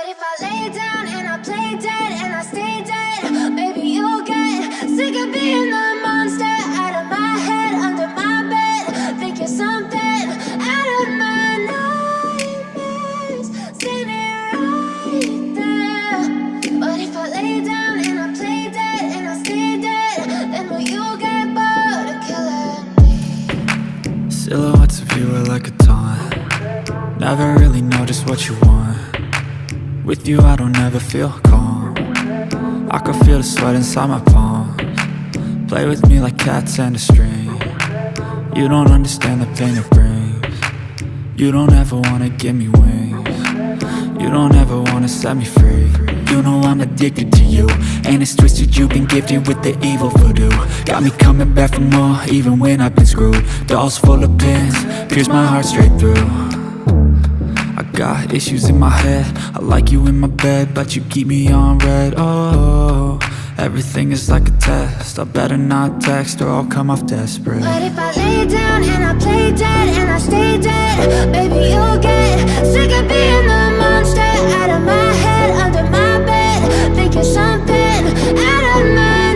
But if I lay down and I play dead and I stay dead, maybe you'll get sick of being the monster out of my head, under my bed. Think you're something out of my nightmares, standing right there. But if I lay down and I play dead and I stay dead, then will you get bored of killing me? Silhouettes of you are like a taunt. Never really know just what you want. With you I don't ever feel calm. I can feel the sweat inside my palms. Play with me like cats and a string. You don't understand the pain it brings. You don't ever wanna give me wings. You don't ever wanna set me free. You know I'm addicted to you, and it's twisted, you've been gifted with the evil voodoo. Got me coming back for more, even when I've been screwed. Dolls full of pins, pierce my heart straight through. I got issues in my head, I like you in my bed, but you keep me on red. Oh, everything is like a test. I better not text or I'll come off desperate. But if I lay down and I play dead and I stay dead, baby you'll get sick of being the monster out of my head, under my bed. Think you're something out of my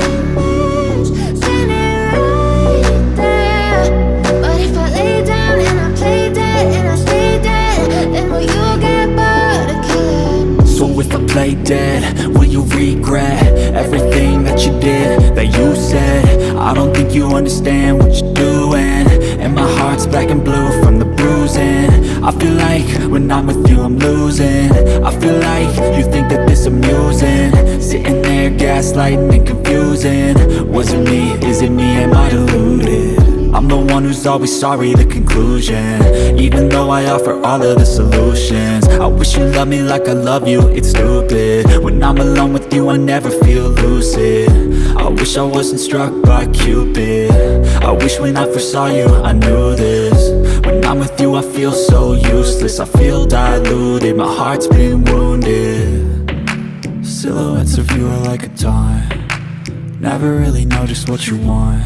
nightmares, standing right there. But if I lay down and I play dead and I stay dead, then will you get bored of killing me? So if I play dead, will you regret everything that you did, that you said? I don't think you understand what you're doing, and my heart's black and blue from the bruising. I feel like when I'm with you I'm losing. I feel like you think that this amusing, sitting there gaslighting and confusing. Was it me? Is it me? Am I deluded? I'm the one who's always sorry, the conclusion, even though I offer all of the solutions. I wish you loved me like I love you, it's stupid. When I'm alone with you I never feel lucid. I wish I wasn't struck by Cupid. I wish when I first saw you I knew this. When I'm with you I feel so useless, I feel diluted, my heart's been wounded. Silhouettes of you are like a taunt. Never really know just what you want.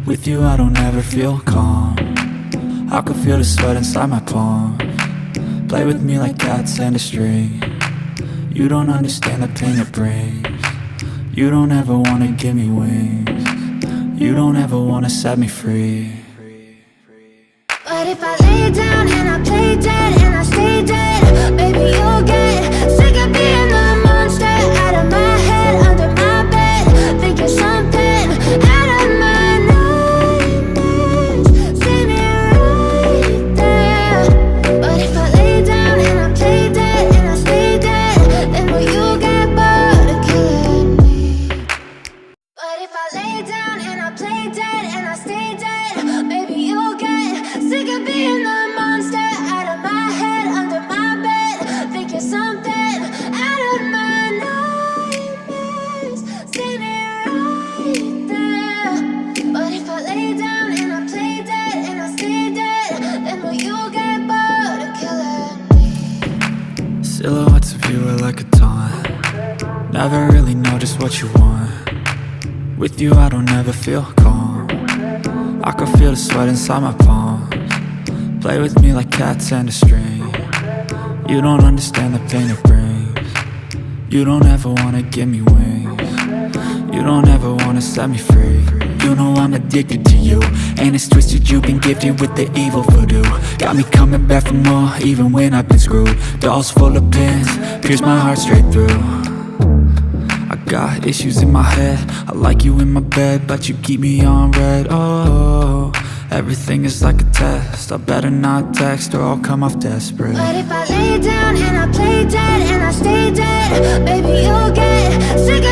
With you I don't ever feel calm. I can feel the sweat inside my palms. Play with me like cats and a string. You don't understand the pain it brings. You don't ever wanna give me wings. You don't ever wanna set me free. But if I lay down and I play dead and I stay dead, baby you'll get sick of being the monster out of my head, under my bed. Think you're something out of my nightmares, standing right there. But if I lay down and I play dead and I stay dead, then will you get bored of killing me? But if I lay down and I play dead and I stay dead, maybe you'll get sick of being the monster out of my head, under my bed. Think you're something out of my nightmares, standing right there. But if I lay down and I play dead and I stay dead, then will you get bored of killing me? Silhouettes of you are like a taunt. Never really know just what you want. With you I don't ever feel calm. I can feel the sweat inside my palms. Play with me like cats and a string. You don't understand the pain it brings. You don't ever wanna give me wings. You don't ever wanna set me free. You know I'm addicted to you, and it's twisted, you've been gifted with the evil voodoo. Got me coming back for more, even when I've been screwed. Dolls full of pins, pierce my heart straight through. I got issues in my head, I like you in my bed, but you keep me on red. Oh, everything is like a test. I better not text or I'll come off desperate. But if I lay down and I play dead and I stay dead, baby you'll get sick of